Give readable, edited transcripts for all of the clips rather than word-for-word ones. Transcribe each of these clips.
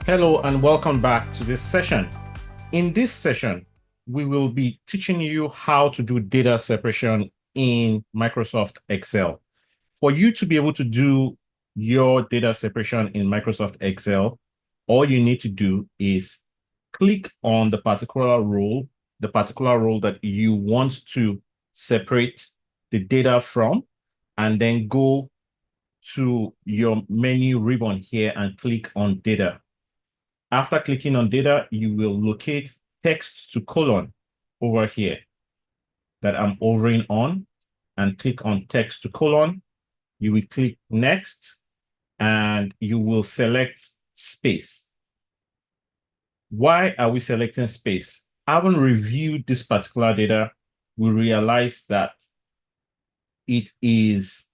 Hello and welcome back to this session. In this session, we will be teaching you how to do data separation in Microsoft Excel. For you to be able to do your data separation in Microsoft Excel, all you need to do is click on the particular role that you want to separate the data from, and then go to your menu ribbon here and click on data. After clicking on data, you will locate text to colon over here that I'm hovering on, and click on text to colon. You will click next and you will select space. Why are we selecting space? Having reviewed this particular data, we realize that it is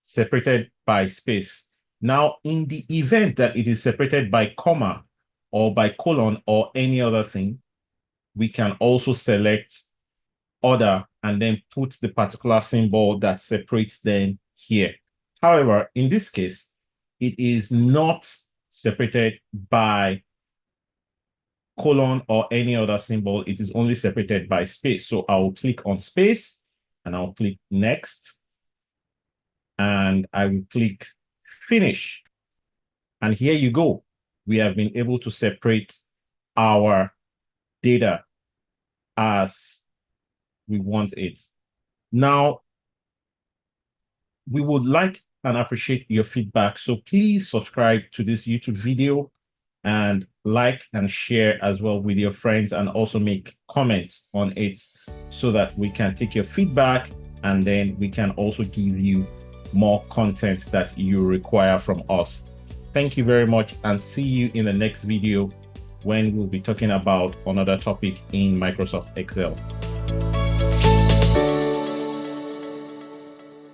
separated by space. Now, in the event that it is separated by comma or by colon or any other thing, we can also select order and then put the particular symbol that separates them here. However, in this case, it is not separated by colon or any other symbol. It is only separated by space. So I will click on space and I'll click next, and I will click finish. And here you go. We have been able to separate our data as we want it. Now, we would like and appreciate your feedback. So please subscribe to this YouTube video and like and share as well with your friends, and also make comments on it so that we can take your feedback, and then we can also give you more content that you require from us. Thank you very much, and see you in the next video when we'll be talking about another topic in Microsoft Excel.